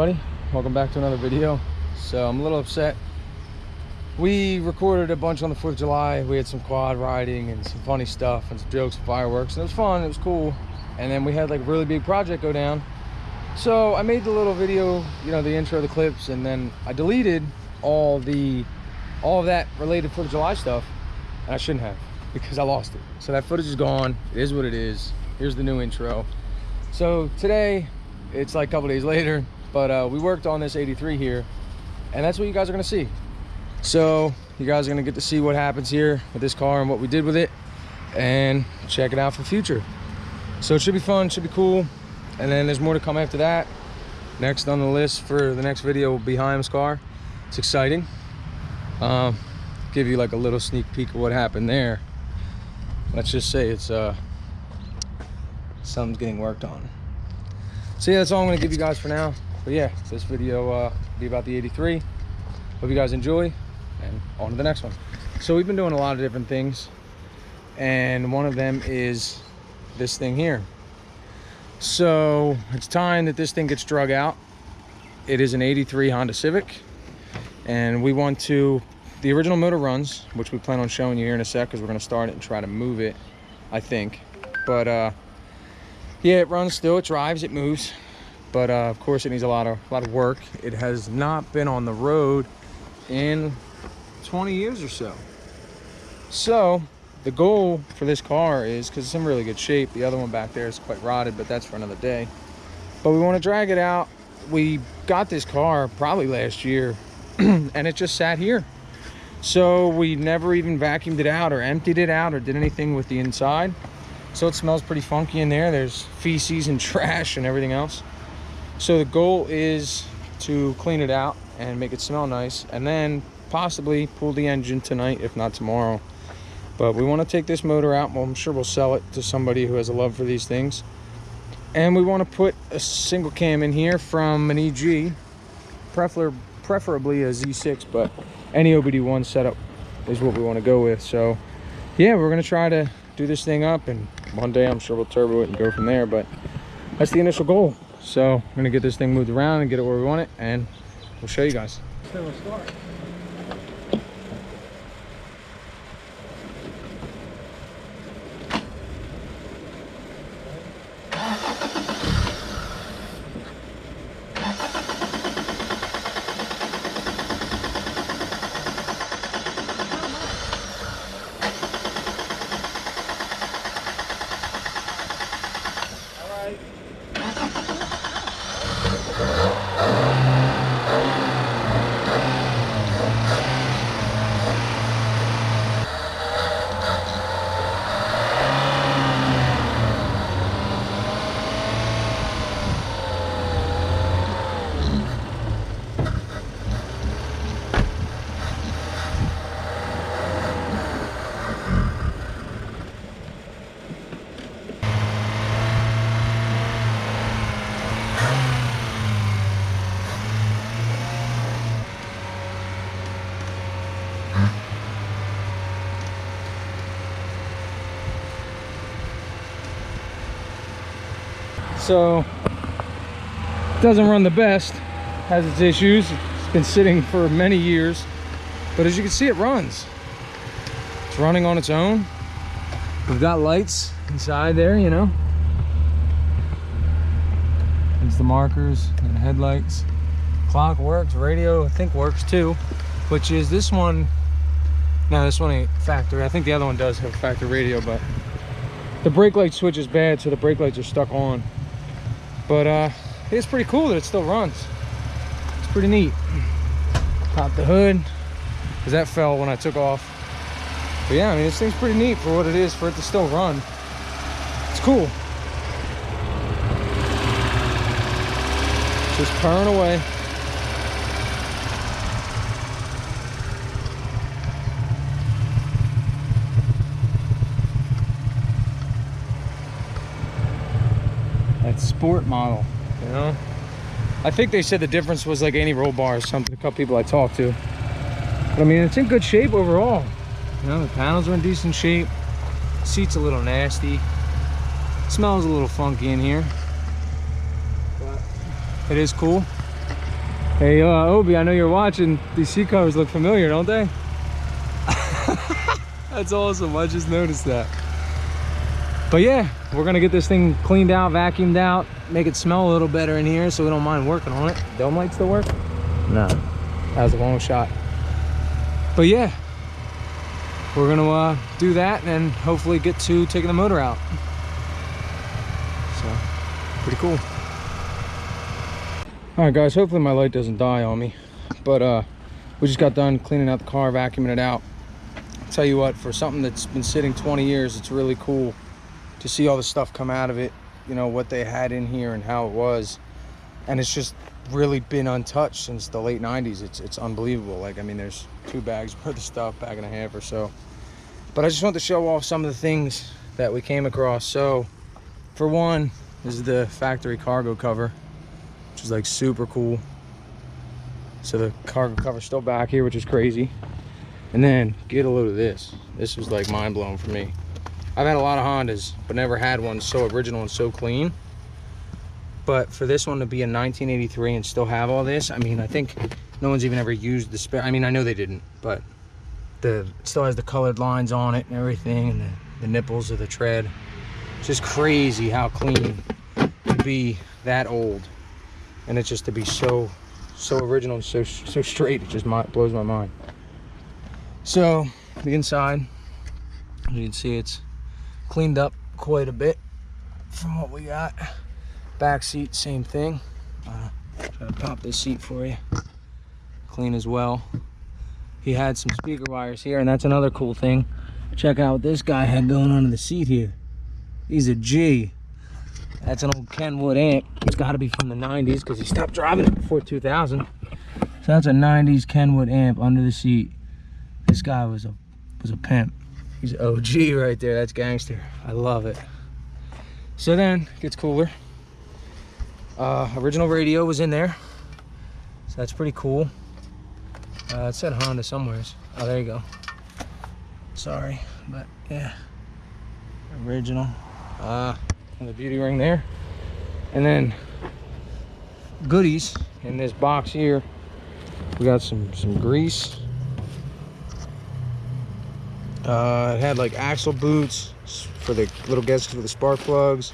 everybody? Welcome back to another video. So I'm a little upset. We recorded a bunch on the 4th of July. We had some quad riding and some funny stuff and some jokes and fireworks, and it was fun, it was cool. And then we had like a really big project go down. So I made the little video, you know, the intro, the clips, and then I deleted all of that related 4th of July stuff, and I shouldn't have, because I lost it. So that footage is gone. It is what it is. Here's the new intro. So today, it's like a couple days later, but we worked on this 83 here, and that's what you guys are gonna see. So you guys are gonna get to see what happens here with this car and what we did with it, and check it out for future. So it should be fun, should be cool, and then there's more to come after that. Next on the list for the next video will be Chaim's car. It's exciting. Give you like a little sneak peek of what happened there. Let's just say it's something's getting worked on. So yeah, that's all I'm gonna give you guys for now. But yeah, this video will be about the 83. Hope you guys enjoy, and on to the next one. So we've been doing a lot of different things, and one of them is this thing here. So it's time that this thing gets drug out. It is an 83 Honda Civic, and we want to, the original motor runs, which we plan on showing you here in a sec, because we're gonna start it and try to move it, I think. But yeah, it runs still, it drives, it moves, but of course it needs a lot of work. It has not been on the road in 20 years or so. So the goal for this car is, because it's in really good shape, the other one back there is quite rotted, but that's for another day. But we want to drag it out. We got this car probably last year and it just sat here. So we never even vacuumed it out or emptied it out or did anything with the inside. So it smells pretty funky in there. There's feces and trash and everything else. So the goal is to clean it out and make it smell nice, and then possibly pull the engine tonight, if not tomorrow. But we want to take this motor out. Well, I'm sure we'll sell it to somebody who has a love for these things. And we want to put a single cam in here from an EG, preferably a Z6, but any OBD1 setup is what we want to go with. So yeah, we're going to try to do this thing up, and one day I'm sure we'll turbo it and go from there, but that's the initial goal. So I'm gonna get this thing moved around and get it where we want it, and we'll show you guys. So we'll start. So it doesn't run the best, has its issues. It's been sitting for many years, but as you can see, it runs. It's running on its own. We've got lights inside there, you know. There's the markers and the headlights. Clock works, radio I think works too, which is this one. No, this one ain't factory. I think the other one does have factory radio, but the brake light switch is bad, so the brake lights are stuck on. But it's pretty cool that it still runs. It's pretty neat. Pop the hood, because that fell when I took off. But yeah, I mean, this thing's pretty neat for what it is, for it to still run. It's cool. Just purring away. That sport model, you know. I think they said the difference was like any roll bar or something, a couple people I talked to. But I mean, it's in good shape overall. You know, the panels are in decent shape. Seat's a little nasty. Smells a little funky in here. But it is cool. Hey, Obi, I know you're watching. These seat covers look familiar, don't they? That's awesome. I just noticed that. But yeah, we're gonna get this thing cleaned out, vacuumed out, make it smell a little better in here so we don't mind working on it. Dome light still work? No, that was a long shot. But yeah, we're gonna do that and then hopefully get to taking the motor out. So, pretty cool. All right, guys, hopefully my light doesn't die on me. But we just got done cleaning out the car, vacuuming it out. I'll tell you what, for something that's been sitting 20 years, it's really cool to see all the stuff come out of it, you know, what they had in here and how it was. And it's just really been untouched since the late 90s. It's unbelievable. Like, I mean, there's 2 bags worth of stuff, bag and a half or so. But I just want to show off some of the things that we came across. So for one, this is the factory cargo cover, which is like super cool. So the cargo cover's still back here, which is crazy. And then get a load of this. This was like mind blowing for me. I've had a lot of Hondas, but never had one so original and so clean. But for this one to be in 1983 and still have all this, I mean, I think no one's even ever used the spare. I mean, I know they didn't, but it still has the colored lines on it and everything, and the nipples of the tread. It's just crazy how clean to be that old, and it's just to be so original and so straight. It just blows my mind. So the inside, as you can see, it's cleaned up quite a bit from what we got. Back seat, same thing. Try to pop this seat for you. Clean as well. He had some speaker wires here, and that's another cool thing. Check out what this guy had going on in the seat here. He's a G. That's an old Kenwood amp. It's got to be from the 90s because he stopped driving it before 2000. So that's a 90s Kenwood amp under the seat. This guy was a pimp. He's an OG right there. That's gangster. I love it. So then it gets cooler. Original radio was in there, so that's pretty cool. It said Honda somewheres. Oh, there you go. Sorry, but yeah, original. And the beauty ring there, and then goodies in this box here. We got some grease. It had like axle boots for the little gaskets for the spark plugs,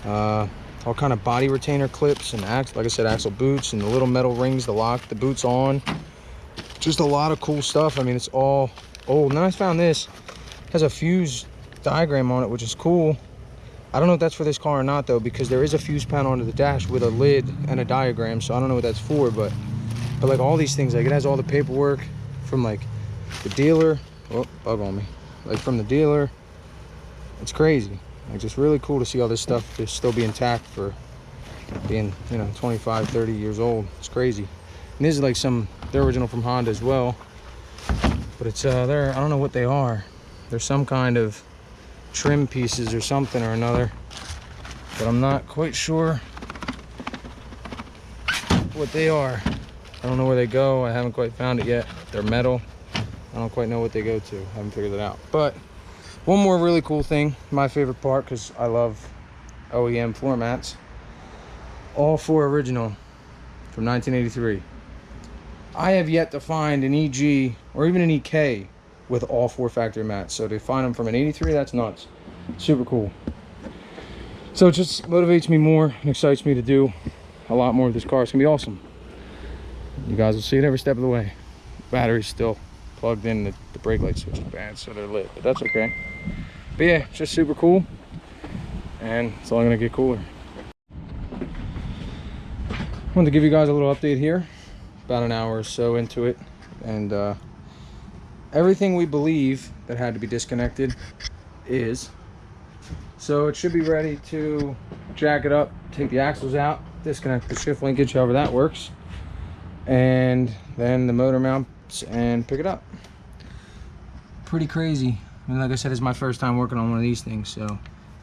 all kind of body retainer clips and like I said, axle boots and the little metal rings to lock the boots on. Just a lot of cool stuff. I mean, it's all old. And then I found this. It has a fuse diagram on it, which is cool. I don't know if that's for this car or not though, because there is a fuse panel under the dash with a lid and a diagram, so I don't know what that's for, but like all these things, like it has all the paperwork from like the dealer. Oh, bug on me. Like from the dealer. It's crazy. Like, just really cool to see all this stuff just still be intact for being, you know, 25, 30 years old. It's crazy. And this is like they're original from Honda as well. But it's, I don't know what they are. They're some kind of trim pieces or something or another. But I'm not quite sure what they are. I don't know where they go. I haven't quite found it yet. They're metal. I don't quite know what they go to. I haven't figured it out. But one more really cool thing, my favorite part, because I love OEM floor mats. All 4 original from 1983. I have yet to find an EG or even an EK with all 4 factory mats. So to find them from an 83, that's nuts. Super cool. So it just motivates me more and excites me to do a lot more of this car. It's gonna be awesome. You guys will see it every step of the way. Battery's still plugged in, the brake light switch is bad, so they're lit, but that's okay. But yeah, it's just super cool, and it's only gonna get cooler. I wanted to give you guys a little update here, about an hour or so into it, and everything we believe that had to be disconnected is. So it should be ready to jack it up, take the axles out, disconnect the shift linkage, however that works, and then the motor mounts and pick it up. Pretty crazy. I mean, like I said, it's my first time working on one of these things, so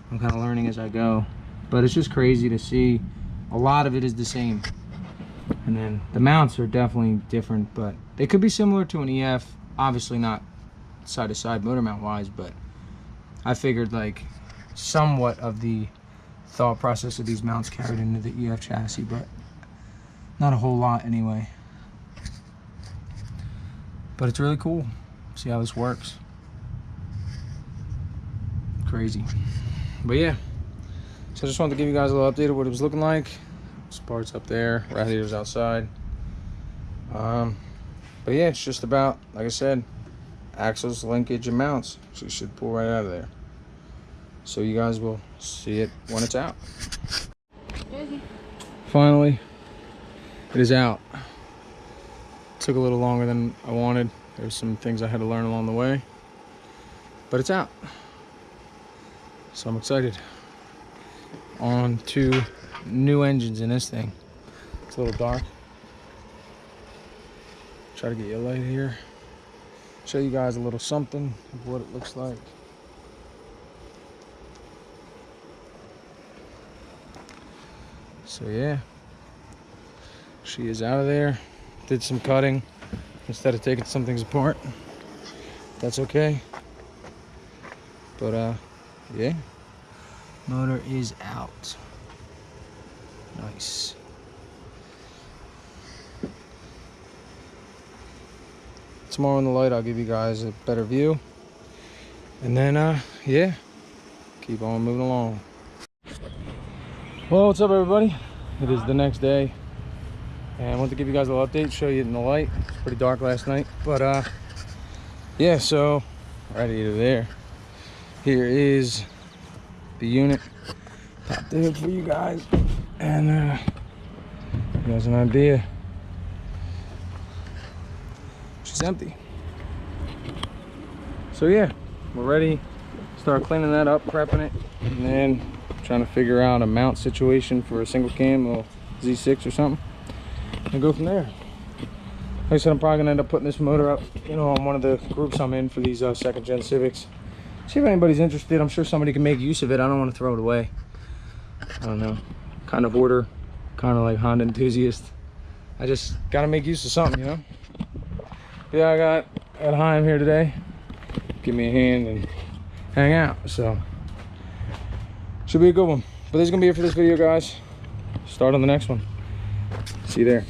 I'm kind of learning as I go. But it's just crazy to see. A lot of it is the same, and then the mounts are definitely different, but they could be similar to an EF. Obviously not side to side motor mount wise, but I figured like somewhat of the thought process of these mounts carried into the EF chassis. But Not a whole lot anyway. But it's really cool. See how this works. Crazy. But yeah. So I just wanted to give you guys a little update of what it was looking like. Sparks up there, radiators outside. But yeah, it's just about, like I said, axles, linkage, and mounts. So you should pull right out of there. So you guys will see it when it's out. Finally, it is out. Took a little longer than I wanted. There's some things I had to learn along the way, but it's out. So I'm excited. On to new engines in this thing. It's a little dark. Try to get you a light here. Show you guys a little something of what it looks like. So yeah, she is out of there. Did some cutting instead of taking some things apart. That's okay. But yeah, motor is out. Nice. Tomorrow in the light I'll give you guys a better view, and then yeah, keep on moving along. Well, what's up everybody? It is the next day, and I want to give you guys a little update, show you in the light. It's pretty dark last night, but yeah, so radiator there. Here is the unit. Pop the hood for you guys, and you guys an idea. She's empty. So yeah, we're ready. Start cleaning that up, prepping it, and then trying to figure out a mount situation for a single cam or Z6 or something, and go from there. Like I said, I'm probably gonna end up putting this motor up, you know, on one of the groups I'm in for these second gen Civics. See if anybody's interested. I'm sure somebody can make use of it. I don't want to throw it away. I don't know, kind of hoarder, kind of like Honda enthusiast. I just gotta make use of something, you know. Yeah, I got at Heim here today. Give me a hand and hang out. So should be a good one. But this is gonna be it for this video, guys. Start on the next one. See you there.